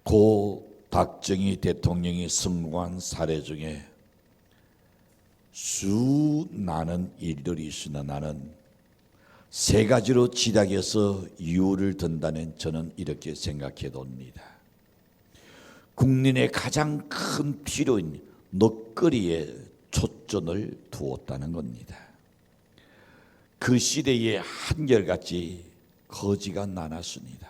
고 박정희 대통령이 성공한 사례 중에 수많은 일들이 있으나 나는 세 가지로 지략해서 이유를 든다는 저는 이렇게 생각해 봅니다. 국민의 가장 큰 필요인 먹거리에 초점을 두었다는 겁니다. 그 시대에 한결같이 거지가 많았습니다.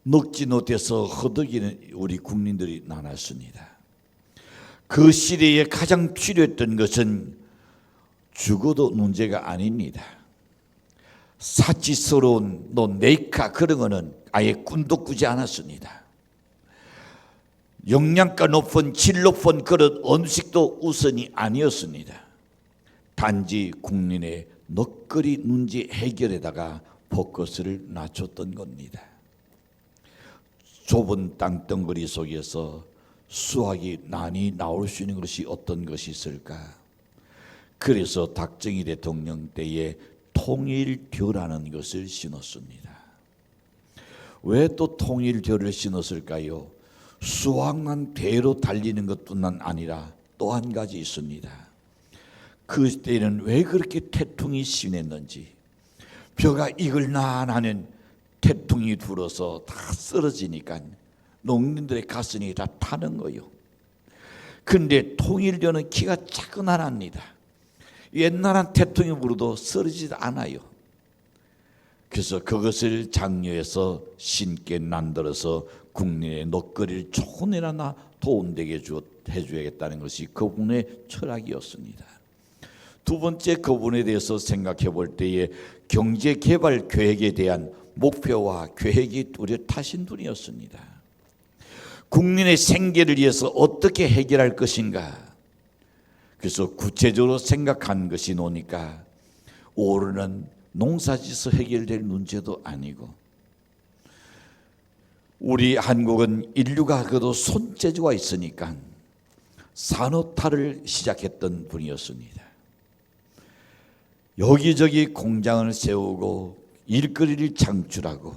먹지 못해서 허덕이는 우리 국민들이 많았습니다. 그 시대에 가장 필요했던 것은 죽어도 문제가 아닙니다. 사치스러운 네이카 그런 거는 아예 꿈도 꾸지 않았습니다. 영양가 높은 질 높은 그런 음식도 우선이 아니었습니다. 단지 국민의 먹거리 문제 해결에다가 포커스를 낮췄던 겁니다. 좁은 땅덩어리 속에서 수확이 많이 나올 수 있는 것이 어떤 것이 있을까? 그래서 박정희 대통령 때에 통일교라는 것을 신었습니다. 왜 또 통일교를 신었을까요? 수확만 대로 달리는 것뿐만 아니라 또 한 가지 있습니다. 그 때는 왜 그렇게 태풍이 심했는지, 벼가 익을만 하는 태풍이 불어서 다 쓰러지니까 농민들의 가슴이 다 타는 거요. 그런데 통일교는 키가 작은 하나입니다. 옛날한 태풍이 불어도 쓰러지지 않아요. 그래서 그것을 장려해서 신께 만들어서 국민의 먹거리를 조금이나마 도움되게 해줘야겠다는 것이 그분의 철학이었습니다. 두 번째, 그분에 대해서 생각해 볼 때에 경제개발 계획에 대한 목표와 계획이 뚜렷하신 분이었습니다. 국민의 생계를 위해서 어떻게 해결할 것인가, 그래서 구체적으로 생각한 것이 노니까 오르는 농사짓어 해결될 문제도 아니고, 우리 한국은 인류가 그래도 손재주가 있으니까 산업화를 시작했던 분이었습니다. 여기저기 공장을 세우고 일거리를 창출하고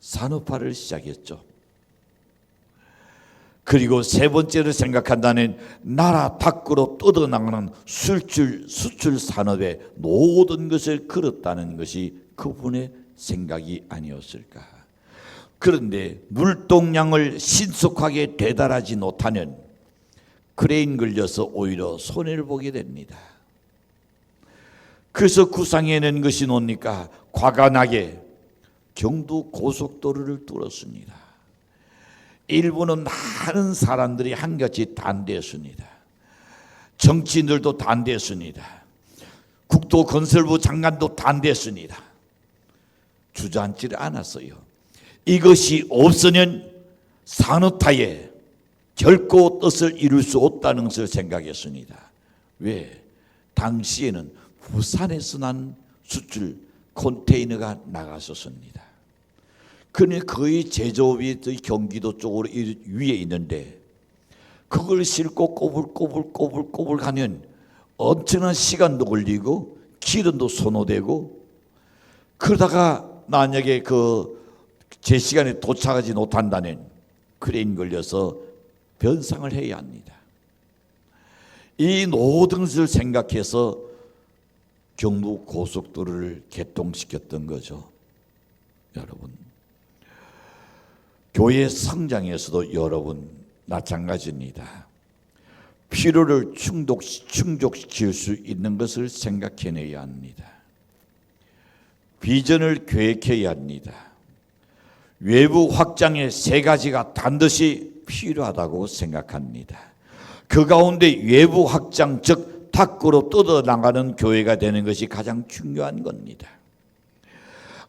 산업화를 시작했죠. 그리고 세 번째로 생각한다는 나라 밖으로 뻗어나가는 수출 산업의 모든 것을 걸었다는 것이 그분의 생각이 아니었을까. 그런데 물동량을 신속하게 되달하지 못하면 크레인 걸려서 오히려 손해를 보게 됩니다. 그래서 구상해낸 것이 뭡니까? 과감하게 경부 고속도로를 뚫었습니다. 일본은 많은 사람들이 한같이 반대했습니다. 정치인들도 반대했습니다. 국토건설부 장관도 반대했습니다. 주저앉지를 않았어요. 이것이 없으면 산업화에 결코 뜻을 이룰 수 없다는 것을 생각했습니다. 왜? 당시에는 부산에서 난 수출 컨테이너가 나갔었습니다. 그런데 거의 제조업이 경기도 쪽으로 위에 있는데 그걸 싣고 꼬불꼬불 가면 엄청난 시간도 걸리고 기름도 소모되고, 그러다가 만약에 제 시간에 도착하지 못한다면 크레인 걸려서 변상을 해야 합니다. 이 모든 것을 생각해서 경부 고속도로를 개통시켰던 거죠. 여러분, 교회 성장에서도 여러분 마찬가지입니다. 필요를 충족시킬 수 있는 것을 생각해내야 합니다. 비전을 계획해야 합니다. 외부 확장의 세 가지가 반드시 필요하다고 생각합니다. 그 가운데 외부 확장, 즉 밖으로 뻗어나가는 교회가 되는 것이 가장 중요한 겁니다.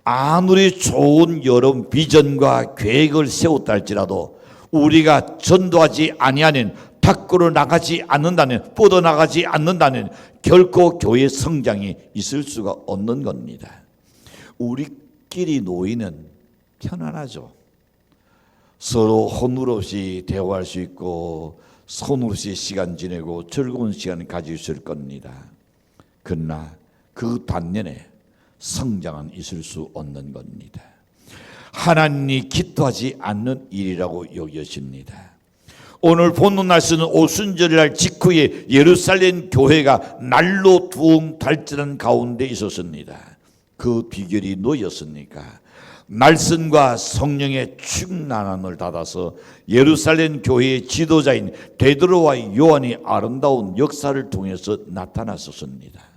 아무리 좋은 여러 비전과 계획을 세웠다 할지라도 우리가 전도하지 아니하는, 밖으로 나가지 않는다는, 뻗어나가지 않는다는 결코 교회 성장이 있을 수가 없는 겁니다. 우리끼리 모이는 편안하죠. 서로 허물 없이 대화할 수 있고 손 없이 시간 지내고 즐거운 시간 가질 수 있을 겁니다. 그러나 그 반면에 성장은 있을 수 없는 겁니다. 하나님이 기뻐하지 않는 일이라고 여겨집니다. 오늘 본문 말씀은 오순절날 직후에 예루살렘 교회가 날로 두음 발전한 가운데 있었습니다. 그 비결이 뭐였습니까? 말씀과 성령의 충만함을 받아서 예루살렘 교회의 지도자인 베드로와 요한이 아름다운 역사를 통해서 나타났었습니다.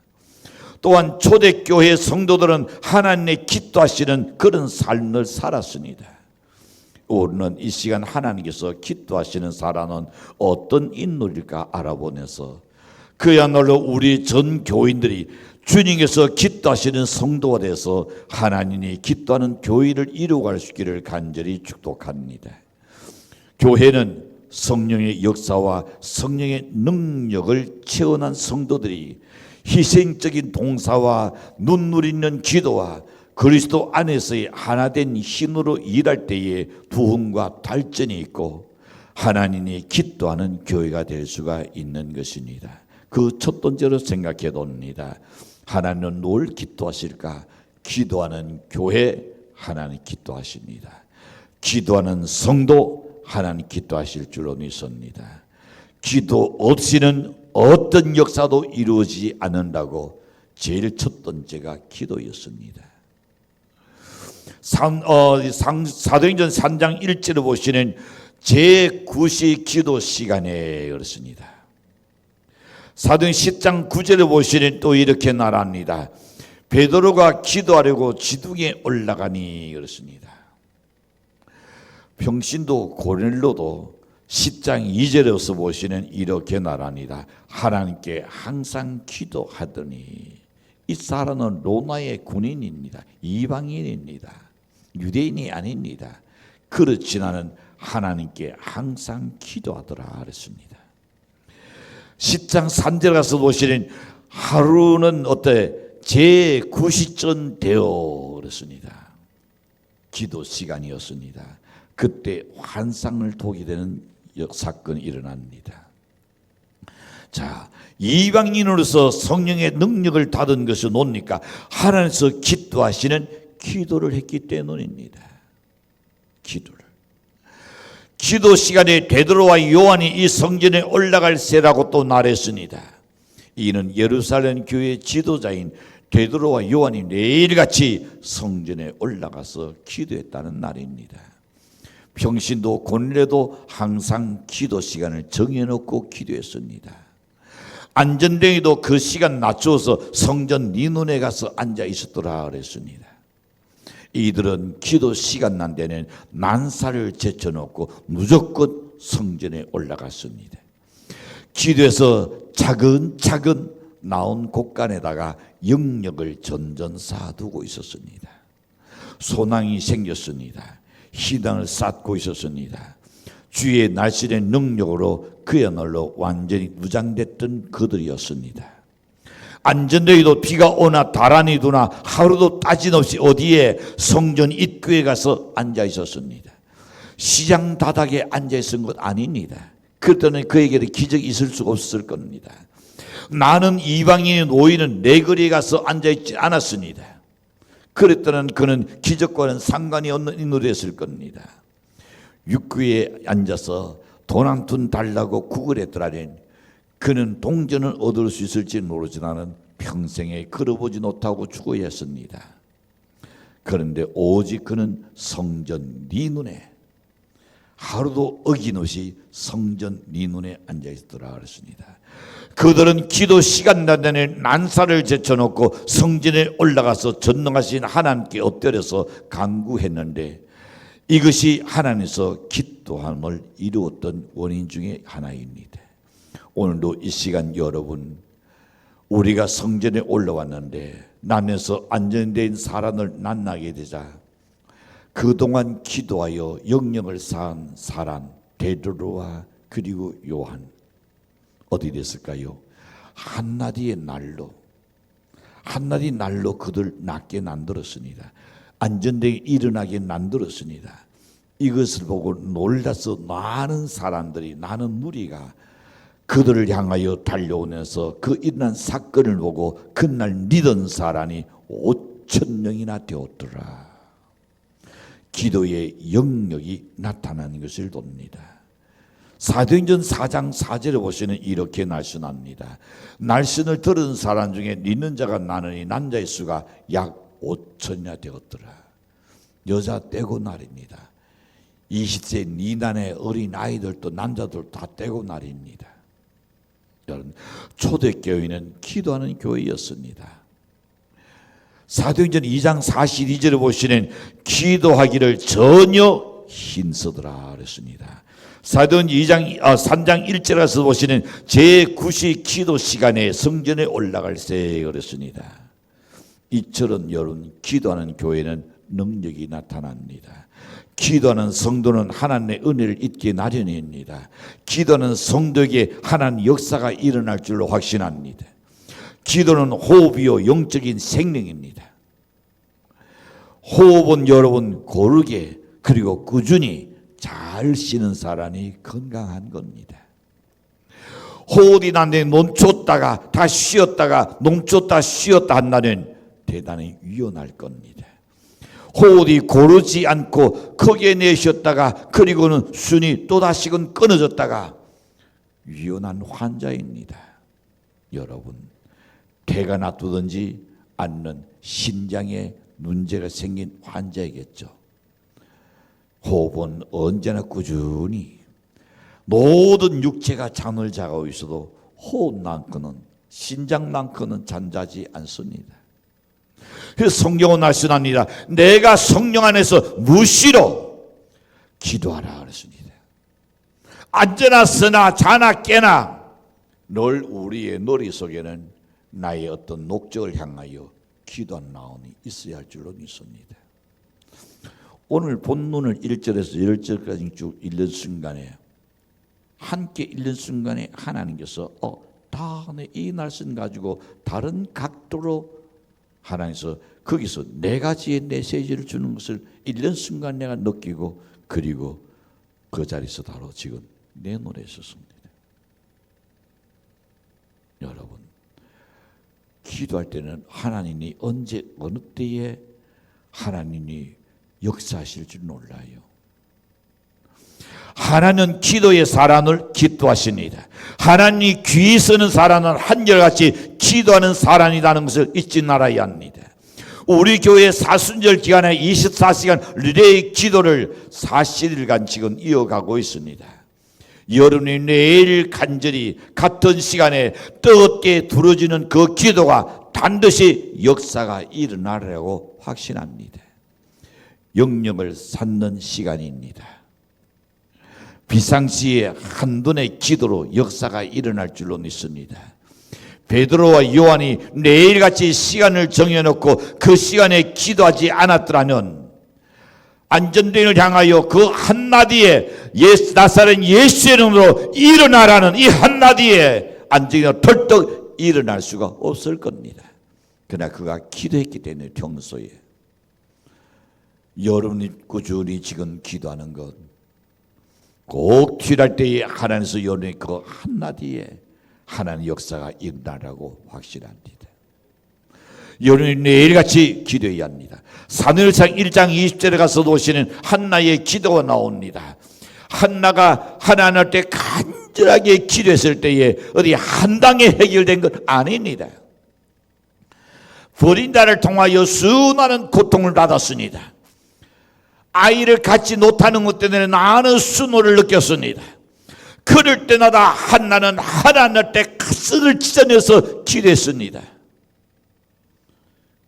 또한 초대교회 성도들은 하나님의 기도하시는 그런 삶을 살았습니다. 오늘은 이 시간 하나님께서 기도하시는 사람은 어떤 인물일까 알아보면서 그야말로 우리 전 교인들이 주님께서 기도하시는 성도가 돼서 하나님이 기도하는 교회를 이루어갈 수 있기를 간절히 축복합니다. 교회는 성령의 역사와 성령의 능력을 체험한 성도들이 희생적인 동사와 눈물 있는 기도와 그리스도 안에서의 하나된 힘으로 일할 때에 부흥과 발전이 있고 하나님이 기도하는 교회가 될 수가 있는 것입니다. 그 첫 번째로 생각해 봅니다. 하나님은 뭘 기도하실까? 기도하는 교회 하나님 기도하십니다. 기도하는 성도 하나님 기도하실 줄로 믿습니다. 기도 없이는 어떤 역사도 이루어지지 않는다고 제일 첫 번째가 기도였습니다. 사도행전 3장 1절을 보시는 제9시 기도 시간에 그렇습니다. 사도행전 10장 9절을 보시는 또 이렇게 말합니다. 베드로가 기도하려고 지둥에 올라가니 그렇습니다. 평신도 고넬료도 10장 2절에서 보시는 이렇게 말합니다. 하나님께 항상 기도하더니 이 사람은 로마의 군인입니다. 이방인입니다. 유대인이 아닙니다. 그렇지 않은 하나님께 항상 기도하더라 그랬습니다. 10장 3절 가서 보시는 하루는 어때? 제9시쯤 되어 그랬습니다. 기도 시간이었습니다. 그때 환상을 보게 되는 사건이 일어납니다. 자, 이방인으로서 성령의 능력을 받은 것이 뭡니까? 하나님께서 기도하시는 기도를 했기 때문입니다. 기도 시간에 베드로와 요한이 이 성전에 올라갈 세라고 또 말했습니다. 이는 예루살렘 교회 지도자인 베드로와 요한이 매일같이 성전에 올라가서 기도했다는 날입니다. 평신도 고넬료도 항상 기도 시간을 정해놓고 기도했습니다. 안전뱅이도 그 시간 낮추어서 성전 네 눈에 가서 앉아 있었더라 그랬습니다. 이들은 기도 시간 난 데는 난사를 제쳐놓고 무조건 성전에 올라갔습니다. 기도에서 차근차근 나온 곳간에다가 영역을 전전 쌓아두고 있었습니다. 소망이 생겼습니다. 희망을 쌓고 있었습니다. 주의 날씬의 능력으로 그야말로 완전히 무장됐던 그들이었습니다. 안전대에도 비가 오나 바람이 두나 하루도 따짐없이 어디에 성전 입구에 가서 앉아 있었습니다. 시장 바닥에 앉아 있은 것 아닙니다. 그때는 그에게는 기적이 있을 수가 없을 겁니다. 나는 이방인의 노인은 내 거리에 가서 앉아 있지 않았습니다. 그랬더니 그는 기적과는 상관이 없는 인물이었을 겁니다. 육구에 앉아서 돈 한 푼 달라고 구걸했더라니 그는 동전을 얻을 수 있을지 모르지만은 평생에 걸어보지 못하고 죽어야 했습니다. 그런데 오직 그는 성전 네 눈에 하루도 어김없이 성전 네 눈에 앉아 있더라 그랬습니다. 그들은 기도 시간 내내 난사를 제쳐놓고 성전에 올라가서 전능하신 하나님께 엎드려서 간구했는데 이것이 하나님께서 기도함을 이루었던 원인 중에 하나입니다. 오늘도 이 시간 여러분 우리가 성전에 올라왔는데 나면서 안전된 사람을 만나게 되자 그동안 기도하여 영역을 쌓은 사람 베드로와 그리고 요한 어디 됐을까요? 한나디의 날로 그들 낫게 만들었습니다. 안전되게 일어나게 만들었습니다. 이것을 보고 놀라서 많은 사람들이 나는 무리가 그들을 향하여 달려오면서 그 일어난 사건을 보고 그날 믿은 사람이 5,000명이나 되었더라. 기도의 영역이 나타나는 것을 봅니다. 사도행전 4장 4절에 보시면 이렇게 날씬합니다. 날씬을 들은 사람 중에 믿는 자가 나누니 남자의 수가 약 5천이나 되었더라. 여자 떼고 날입니다. 20세 미만의 어린 아이들도 남자들 다 떼고 날입니다. 여러분, 초대교회는 기도하는 교회였습니다. 사도행전 2장 42절에 보시는 기도하기를 전혀 힘쓰더라 그랬습니다. 사도행전 3장 1절에 가서 보시는 제9시 기도 시간에 성전에 올라갈세 그랬습니다. 이처럼 여러분, 기도하는 교회는 능력이 나타납니다. 기도하는 성도는 하나님의 은혜를 잊기 나련입니다. 기도하는 성도에게 하나님의 역사가 일어날 줄로 확신합니다. 기도는 호흡이요 영적인 생명입니다. 호흡은 여러분 고르게 그리고 꾸준히 잘 쉬는 사람이 건강한 겁니다. 호흡이 난데 멈췄다가 다 쉬었다가 멈췄다 쉬었다 한다면 대단히 위험할 겁니다. 호흡이 고르지 않고 크게 내쉬었다가 그리고는 순이 또다시금 끊어졌다가 위험한 환자입니다. 여러분, 태가 놔두든지 않는 심장에 문제가 생긴 환자이겠죠. 호흡은 언제나 꾸준히 모든 육체가 잠을 자고 있어도 호흡 난커는 심장 난커는 잠자지 않습니다. 그래서 성경은 말씀합니다. 내가 성령 안에서 무시로 기도하라 그랬습니다. 앉으나 서나 자나 깨나 늘 우리의 놀이 속에는 나의 어떤 목적을 향하여 기도한 마음이 있어야 할 줄로 믿습니다. 오늘 본문을 1절에서 10절까지 쭉 읽는 순간에 함께 읽는 순간에 하나님께서 다음에 이 말씀 가지고 다른 각도로 하나님께서 거기서 네 가지의 메시지를 주는 것을 읽는 순간 내가 느끼고 그리고 그 자리에서 바로 지금 내 노래에 있었습니다. 여러분, 기도할 때는 하나님이 언제 어느 때에 하나님이 역사하실 줄 몰라요. 하나님은 기도의 사람을 기도하십니다. 하나님이 귀 쓰는 사람은 한결같이 기도하는 사람이라는 것을 잊지 말아야 합니다. 우리 교회 사순절 기간에 24시간 리레이 기도를 40일간 지금 이어가고 있습니다. 여러분이 내일 간절히 같은 시간에 뜨겁게 두러지는 그 기도가 반드시 역사가 일어나려고 확신합니다. 영역을 쌓는 시간입니다. 비상시에 한분의 기도로 역사가 일어날 줄로 믿습니다. 베드로와 요한이 내일같이 시간을 정해놓고 그 시간에 기도하지 않았더라면 안전대를 향하여 그 한마디에 나사렛 예수의 이름으로 일어나라는 이 한마디에 안전대가 털떡 일어날 수가 없을 겁니다. 그러나 그가 기도했기 때문에 평소에 여러분이 꾸준히 지금 기도하는 것 꼭 필요할 때에 하나님께서 여러분의 그 한마디에 하나님의 역사가 일어나라고 확실합니다. 여러분이 내일같이 기도해야 합니다. 사무엘상 1장 20절에 가서 보시는 한나의 기도가 나옵니다. 한나가 하나님 때 간절하게 기도했을 때에 어디 한 방에 해결된 것 아닙니다. 버린 자를 통하여 수많은 고통을 받았습니다. 아이를 갖지 못하는 것 때문에 나는 수모를 느꼈습니다. 그럴 때마다 한나는 하나님 때 가슴을 찢어내서 기도했습니다.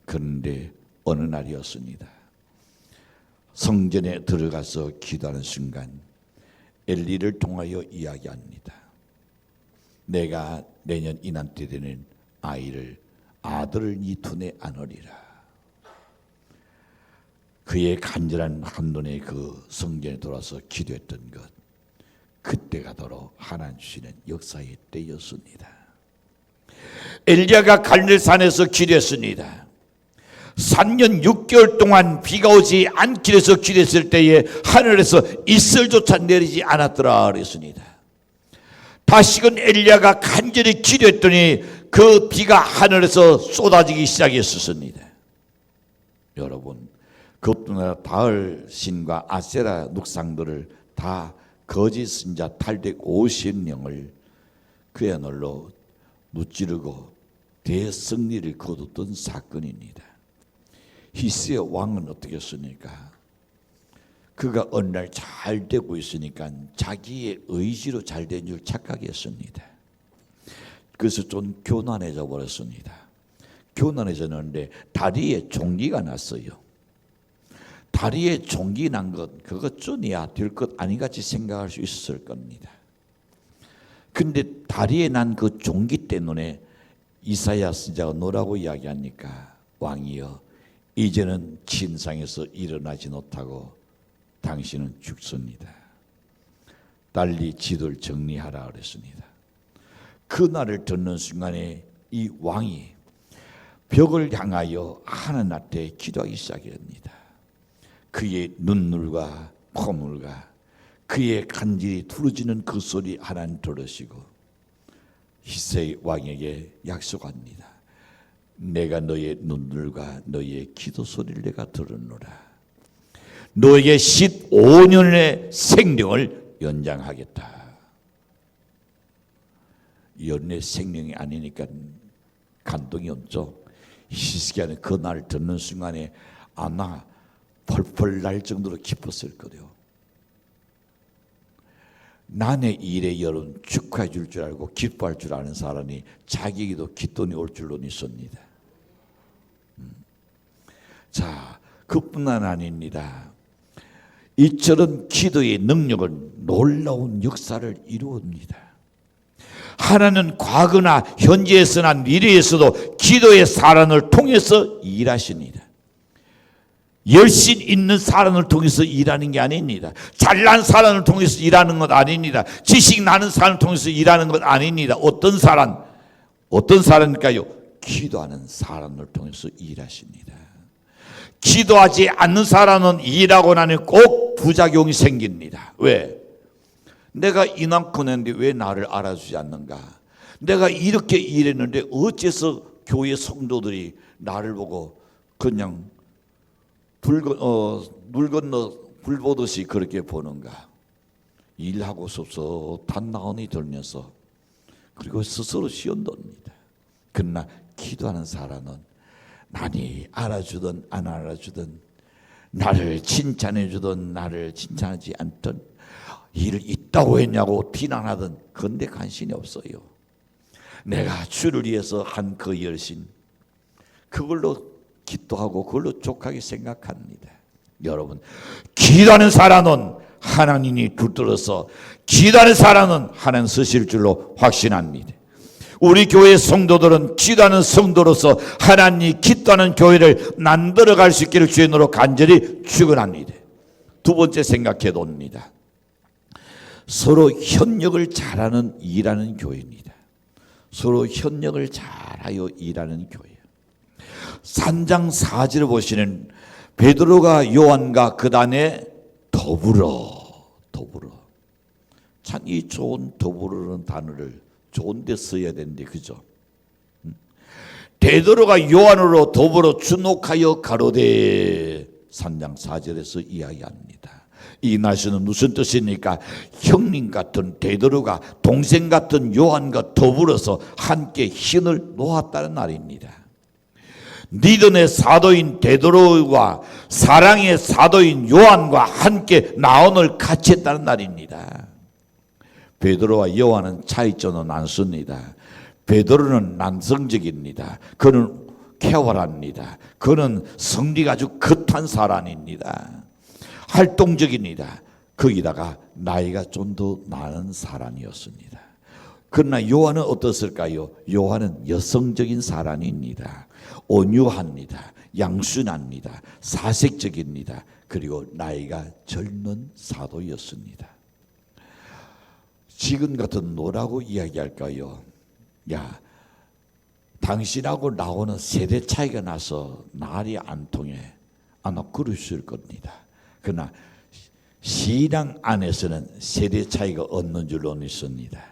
그런데 어느 날이었습니다. 성전에 들어가서 기도하는 순간 엘리를 통하여 이야기합니다. 내가 내년 이맘때 되는 아들을 네 품에 안으리라. 그의 간절한 한눈에 그 성전에 돌아서 기도했던 것, 그때가 바로 하나님 주시는 역사의 때였습니다. 엘리야가 갈멜산에서 기도했습니다. 3년 6개월 동안 비가 오지 않기 위해서 기도했을 때에 하늘에서 이슬조차 내리지 않았더라 그랬습니다. 다시금 엘리야가 간절히 기도했더니 그 비가 하늘에서 쏟아지기 시작했었습니다. 여러분, 그뿐 아니라 바알 신과 아세라 묵상들을 다 거짓 선자 850명을 그야말로 무찌르고 대승리를 거뒀던 사건입니다. 히스의 왕은 어떻게 했습니까? 그가 어느 날 잘 되고 있으니까 자기의 의지로 잘 된 줄 착각했습니다. 그래서 좀 교만해져 버렸습니다. 교만해졌는데 다리에 종기가 났어요. 다리에 종기 난 것 그것쯤이야 될 것 아닌같이 생각할 수 있었을 겁니다. 근데 다리에 난 그 종기 때문에 이사야 선지자가 뭐라고 이야기합니까? 왕이여, 이제는 진상에서 일어나지 못하고 당신은 죽습니다. 빨리 지도를 정리하라 그랬습니다. 그 날을 듣는 순간에 이 왕이 벽을 향하여 하나님한테 기도하기 시작합니다. 그의 눈물과 콧물과 그의 간질이 두려지는 그 소리 하나님 들으시고 히스의 왕에게 약속합니다. 내가 너의 눈물과 너의 기도 소리를 내가 들었노라. 너에게 15년의 생명을 연장하겠다. 연애 생명이 아니니까 감동이 없죠. 히스기야는 그 날 듣는 순간에 아마 펄펄 날 정도로 기뻤을 거예요. 남의 일에 여러분 축하해 줄 줄 알고 기뻐할 줄 아는 사람이 자기에게도 기쁨이 올 줄로 믿습니다. 자, 그뿐만 아닙니다. 이처럼 기도의 능력은 놀라운 역사를 이루옵니다. 하나님은 과거나 현재에서나 미래에서도 기도의 사람을 통해서 일하십니다. 열심 있는 사람을 통해서 일하는 게 아닙니다. 잘난 사람을 통해서 일하는 것 아닙니다. 지식 나는 사람을 통해서 일하는 것 아닙니다. 어떤 사람일까요? 기도하는 사람을 통해서 일하십니다. 기도하지 않는 사람은 일하고 나면 꼭 부작용이 생깁니다. 왜? 내가 이만큼 했는데 왜 나를 알아주지 않는가? 내가 이렇게 일했는데 어째서 교회 성도들이 나를 보고 그냥 물 건너 불 보듯이 그렇게 보는가? 일하고 싶어서 단나원이 들면서 그리고 스스로 시험됩니다. 그러나 기도하는 사람은 남이 알아주든 안 알아주든 나를 칭찬해 주든 나를 칭찬하지 않든 일을 있다고 했냐고 비난하든 그런데 관심이 없어요. 내가 주를 위해서 한 그 열심 그걸로 기도하고 그걸로 족하게 생각합니다. 여러분, 기도하는 사람은 하나님이 붙들어서 기도하는 사람은 하나님 쓰실 줄로 확신합니다. 우리 교회 성도들은 기도하는 성도로서 하나님 기도하는 교회를 만들어갈 수 있기를 주의 이름으로 간절히 축원합니다. 두 번째 생각해 봅니다. 서로 협력을 잘하는 일하는 교회입니다. 서로 협력을 잘하여 일하는 교회. 3장 4절을 보시는 베드로가 요한과 그 다음에 더불어 참 이 좋은 더불어라는 단어를 좋은 데 써야 되는데 그죠? 베드로가 요한으로 더불어 주목하여 가로되 3장 4절에서 이야기합니다. 이 말씀은 무슨 뜻입니까? 형님 같은 베드로가 동생 같은 요한과 더불어서 함께 힘을 놓았다는 말입니다. 믿음의 사도인 베드로와 사랑의 사도인 요한과 함께 나온을 같이 했다는 말입니다. 베드로와 요한은 차이점은 많습니다. 베드로는 남성적입니다. 그는 쾌활합니다. 그는 성리가 아주 급한 사람입니다. 활동적입니다. 거기다가 나이가 좀 더 많은 사람이었습니다. 그러나 요한은 어떻을까요? 요한은 여성적인 사람입니다. 온유합니다. 양순합니다. 사색적입니다. 그리고 나이가 젊은 사도였습니다. 지금 같은 뭐라고 이야기할까요? 야, 당신하고 나오는 세대 차이가 나서 말이 안 통해. 아마 그러실 겁니다. 그러나 신앙 안에서는 세대 차이가 없는 줄로 믿습니다.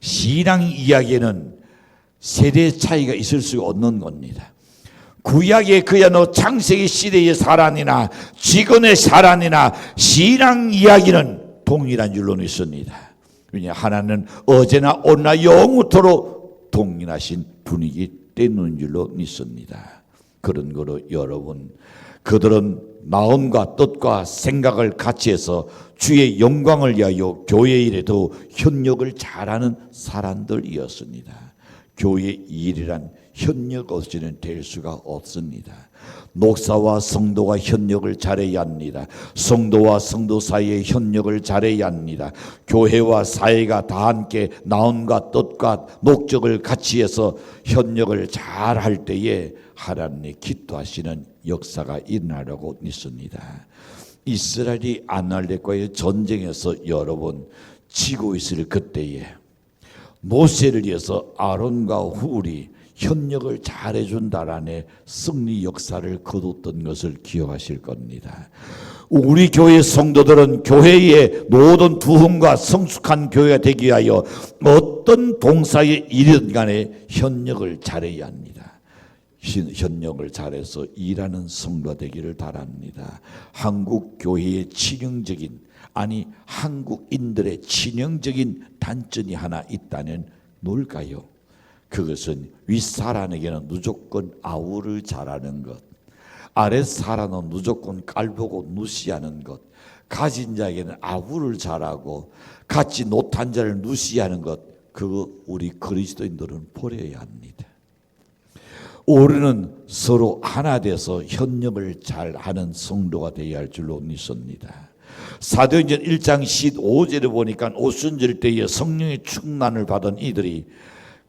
신앙 이야기에는 세대 차이가 있을 수 없는 겁니다. 구약의 그야말로 창세기 시대의 사람이나 지금의 사람이나 신앙 이야기는 동일한 줄로 믿습니다. 왜냐 하나는 어제나 오늘나 영원토록 동일하신 분이기 때문인 줄로 믿습니다. 그런 거로 여러분, 그들은 마음과 뜻과 생각을 같이 해서 주의 영광을 위하여 교회 일에 더 협력을 잘하는 사람들이었습니다. 교회 일이란 협력 없이는 될 수가 없습니다. 목사와 성도가 협력을 잘해야 합니다. 성도와 성도 사이의 협력을 잘해야 합니다. 교회와 사회가 다 함께 마음과 뜻과 목적을 같이 해서 협력을 잘할 때에 하나님이 기도하시는 역사가 일어나려고 믿습니다. 이스라엘이 아말렉과의 전쟁에서 여러분 지고 있을 그때에 모세를 위해서 아론과 훌이 협력을 잘해준다라는 승리 역사를 거뒀던 것을 기억하실 겁니다. 우리 교회 성도들은 교회의 모든 부흥과 성숙한 교회가 되기 위하여 어떤 봉사에 일이든 간에 협력을 잘해야 합니다. 협력을 잘해서 일하는 성도가 되기를 바랍니다. 한국 교회의 치명적인, 아니 한국인들의 치명적인 단점이 하나 있다면 뭘까요? 그것은 윗사람에게는 무조건 아우를 잘하는 것, 아랫사람은 무조건 깔보고 무시하는 것, 가진 자에게는 아우를 잘하고 같이 못한 자를 무시하는 것, 그거 우리 그리스도인들은 버려야 합니다. 우리는 서로 하나 돼서 협력을 잘하는 성도가 되어야 할 줄로 믿습니다. 사도행전 1장 15절에 보니까 오순절 때에 성령의 충만을 받은 이들이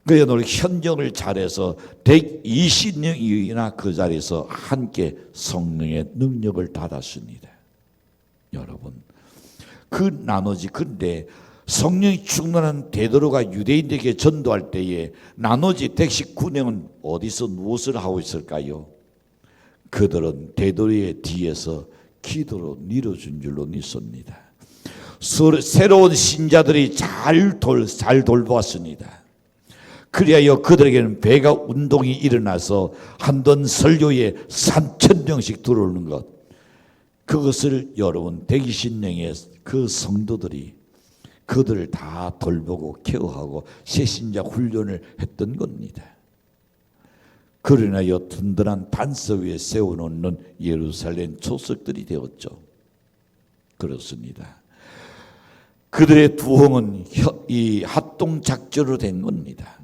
그야말로 협력을 잘해서 120명이나 그 자리에서 함께 성령의 능력을 받았습니다. 여러분, 그 나머지, 근데 성령이 충만한 베드로가 유대인에게 전도할 때에 나머지 119명은 어디서 무엇을 하고 있을까요? 그들은 베드로의 뒤에서 기도로 밀어준 줄로 믿습니다. 새로운 신자들이 잘 돌보았습니다. 그리하여 그들에게는 배가 운동이 일어나서 한 번 설교에 3,000명씩 들어오는 것, 그것을 여러분 120명의 그 성도들이 그들을 다 돌보고 케어하고 새신자 훈련을 했던 겁니다. 그러나여 든든한 반석 위에 세워놓는 예루살렘 초석들이 되었죠. 그렇습니다. 그들의 부흥은 이 합동작전으로 된 겁니다.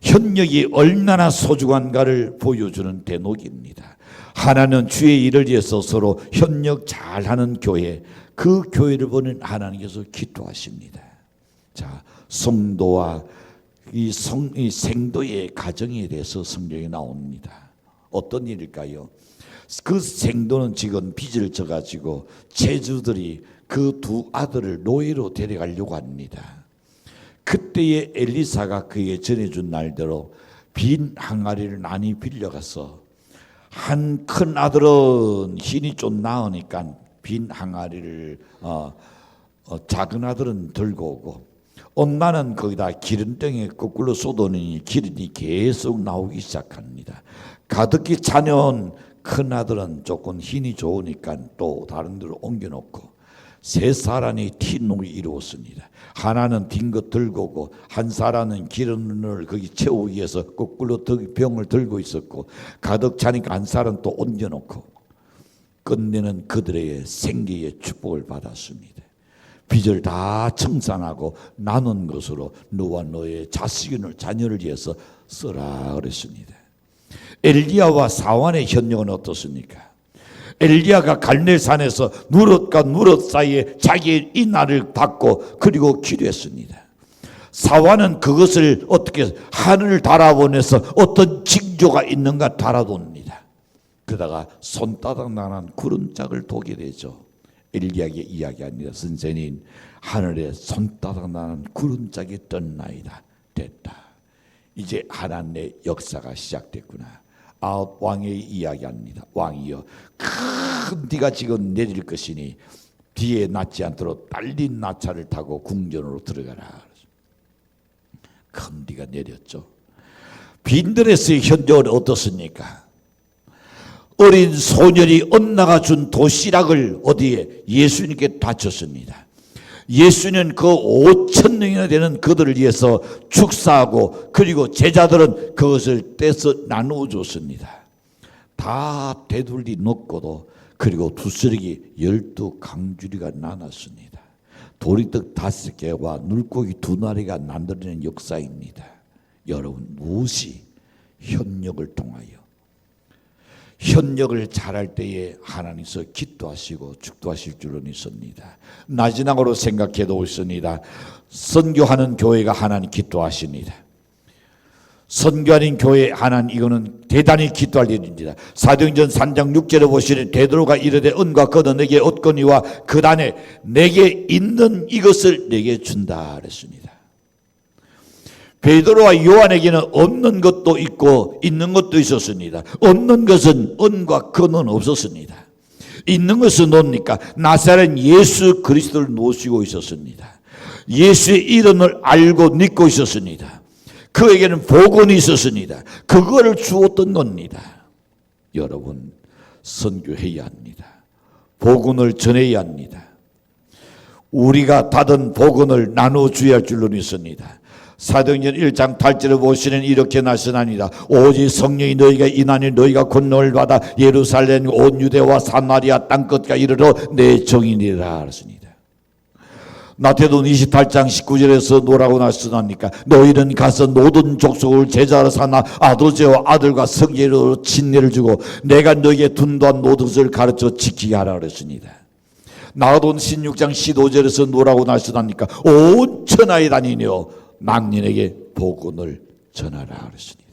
협력이 얼마나 소중한가를 보여주는 대목입니다. 하나는 주의 일을 위해서 서로 협력 잘하는 교회, 그 교회를 보는 하나님께서 기도하십니다. 자, 성도와 이 생도의 가정에 대해서 성경에 나옵니다. 어떤 일일까요? 그 생도는 지금 빚을 져가지고 제주들이 그 두 아들을 노예로 데려가려고 합니다. 그때에 엘리사가 그에게 전해준 날대로 빈 항아리를 많이 빌려가서 한 큰 아들은 힘이 좀 나으니까 빈 항아리를 작은 아들은 들고 오고, 엄마는 거기다 기름병에 거꾸로 쏟아놓으니 기름이 계속 나오기 시작합니다. 가득히 차면 큰 아들은 조금 힘이 좋으니까 또 다른 데로 옮겨놓고, 세 사람이 티농이 이루었습니다. 하나는 빈 것 들고 오고, 한 사람은 기름을 거기 채우기 위해서 거꾸로 병을 들고 있었고, 가득 차니까 한 사람 또 옮겨놓고, 끝내는 그들의 생계의 축복을 받았습니다. 빚을 다 청산하고 나눈 것으로 너와 너의 자녀를 위해서 써라 그랬습니다. 엘리야와 사환의 협력은 어떻습니까? 엘리야가 갈멜산에서 누릇과 누릇 사이에 자기의 인화를 받고 그리고 기도했습니다. 사환은 그것을 어떻게 하늘을 달아보면서 어떤 징조가 있는가 달아봅니다. 그러다가 손바닥 나는 구름짝을 보게 되죠. 엘리야에게 이야기합니다. 선생님, 하늘에 손바닥 나는 구름짝이 떴나이다. 됐다. 이제 하나님의 역사가 시작됐구나. 아홉 왕의 이야기합니다. 왕이여, 큰 비가 지금 내릴 것이니 뒤에 낫지 않도록 딸린 나차를 타고 궁전으로 들어가라. 큰 비가 내렸죠. 빈들에서의 현장은 어떻습니까? 어린 소년이 엇나가 준 도시락을 어디에 예수님께 바쳤습니다. 예수는 그 5천 명이나 되는 그들을 위해서 축사하고 그리고 제자들은 그것을 떼서 나누어 줬습니다. 다 되돌리 놓고도 그리고 두쓰레기 12강주리가 나눴습니다. 도리떡 5개와 물고기 2마리가 만들어낸 역사입니다. 여러분, 무엇이 협력을 통하여 협력을 잘할 때에 하나님께서 기도하시고 축도하실 줄은 있습니다. 나지막으로 생각해도 있습니다. 선교하는 교회가 하나님 기도하십니다. 선교하는 교회 하나님, 이거는 대단히 기도할 일입니다. 사도행전 3장 6절에 보시는 베드로가 이르되 은과 금은 내게 얻거니와 그 단에 내게 있는 이것을 내게 준다 그랬습니다. 베드로와 요한에게는 없는 것도 있고 있는 것도 있었습니다. 없는 것은 은과 금은 없었습니다. 있는 것은 뭡니까? 나사렛 예수 그리스도를 모시고 있었습니다. 예수의 이름을 알고 믿고 있었습니다. 그에게는 복음이 있었습니다. 그거를 주었던 겁니다. 여러분, 선교해야 합니다. 복음을 전해야 합니다. 우리가 받은 복음을 나눠줘야 할 줄로 믿습니다. 사도행전 1장 8절에 보시는 이렇게 말씀합니다. 오직 성령이 너희가 인하니 너희가 권능을 받아 예루살렘 온 유대와 사마리아 땅끝까지 이르러 내 종이니라 하셨습니다. 마태복음 28장 19절에서 뭐라고 말씀합니까? 너희는 가서 모든 족속을 제자로 삼아 아버지와 아들과 성령으로 진리를 주고 내가 너희에게 둔도한 모든 것을 가르쳐 지키게 하라 그랬습니다. 마가복음 16장 15절에서 뭐라고 말씀합니까? 온 천하에 다니며 만민에게 복음을 전하라 그랬습니다.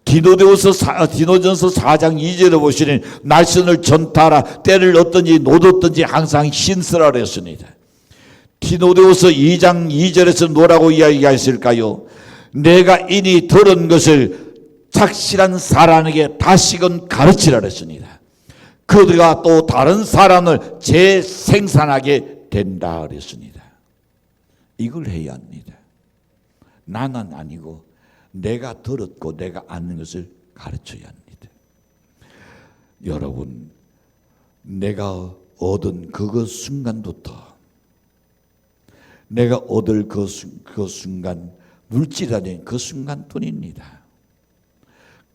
디모전서 4장 2절에 보시는 말씀을 전파하라. 때를 얻든지 못 얻든지 항상 힘쓰라 그랬습니다. 디모데후서 2장 2절에서 뭐라고 이야기했을까요? 내가 이니 들은 것을 착실한 사람에게 다시금 가르치라 그랬습니다. 그들과 또 다른 사람을 재생산하게 된다 그랬습니다. 이걸 해야 합니다. 나는 아니고 내가 들었고 내가 아는 것을 가르쳐야 합니다. 여러분, 내가 얻은 그 순간부터 내가 얻을 그 순간, 물질이라는 그 순간뿐입니다.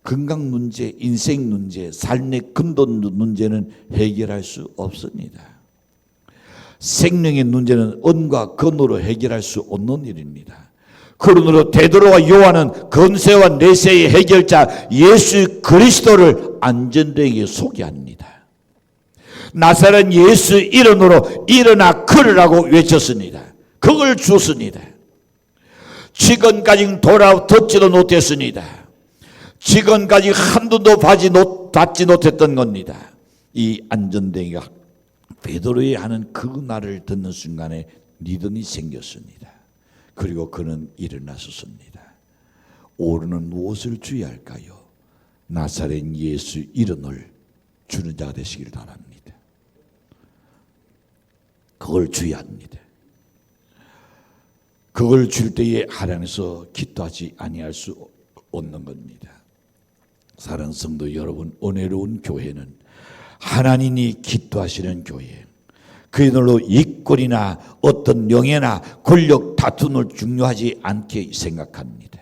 건강 문제, 인생 문제, 삶의 근본 문제는 해결할 수 없습니다. 생명의 문제는 은과 금으로 해결할 수 없는 일입니다. 그러므로 베드로와 요한은 권세와 내세의 해결자 예수 그리스도를 안전되게 소개합니다. 나사렛 예수 이름으로 일어나 걸으라고 외쳤습니다. 그걸 주었습니다. 지금까지 돌아듣지도 못했습니다. 지금까지 한두도 받지 못했던 겁니다. 이 안전대기가 베드로의 하는 그 말을 듣는 순간에 믿음이 생겼습니다. 그리고 그는 일어났었습니다. 오르는 무엇을 주의야 할까요? 나사렛 예수 이름을 주는 자가 되시기를 바랍니다. 그걸 주의합니다. 그걸 줄 때에 하나님께서 기도하지 아니할 수 없는 겁니다. 사랑하는 성도 여러분, 은혜로운 교회는 하나님이 기도하시는 교회, 그들로 이권이나 어떤 명예나 권력 다툼을 중요하지 않게 생각합니다.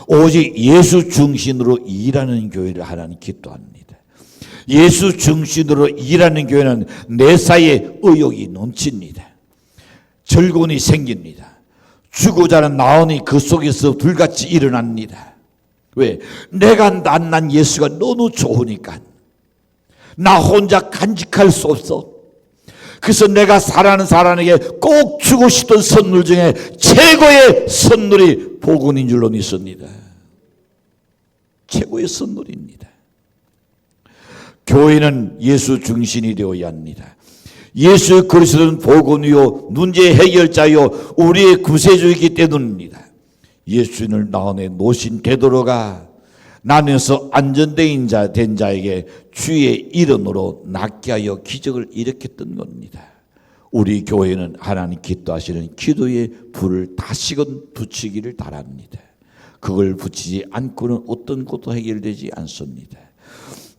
오직 예수 중심으로 일하는 교회를 하나님 기도합니다. 예수 중심으로 일하는 교회는 내 사이에 의욕이 넘칩니다. 즐거움이 생깁니다. 주고자는 나오니 그 속에서 불같이 일어납니다. 왜? 내가 만난 예수가 너무 좋으니까. 나 혼자 간직할 수 없어. 그래서 내가 사랑하는 사람에게 꼭 주고 싶던 선물 중에 최고의 선물이 복음인 줄로 믿습니다. 최고의 선물입니다. 교회는 예수 중심이 되어야 합니다. 예수 그리스도는 복음이요 문제 해결자요 우리의 구세주이기 때문입니다. 예수님을 나원에 놓으신 베드로가 나면서 안전된 자에게 주의 이름으로 낫게 하여 기적을 일으켰던 겁니다. 우리 교회는 하나님 기도하시는 기도의 불을 다시금 붙이기를 바랍니다. 그걸 붙이지 않고는 어떤 것도 해결되지 않습니다.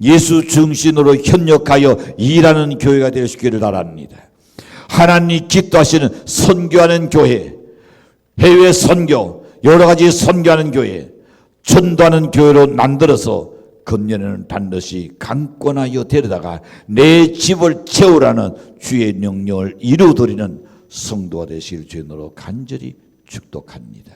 예수 중심으로 협력하여 일하는 교회가 될 수 있기를 바랍니다. 하나님 기도하시는 선교하는 교회, 해외 선교, 여러 가지 선교하는 교회, 전도하는 교회로 만들어서 금년에는 반드시 강권하여 데려다가 내 집을 채우라는 주의 명령을 이루어드리는 성도가 되실 주님으로 간절히 축복합니다.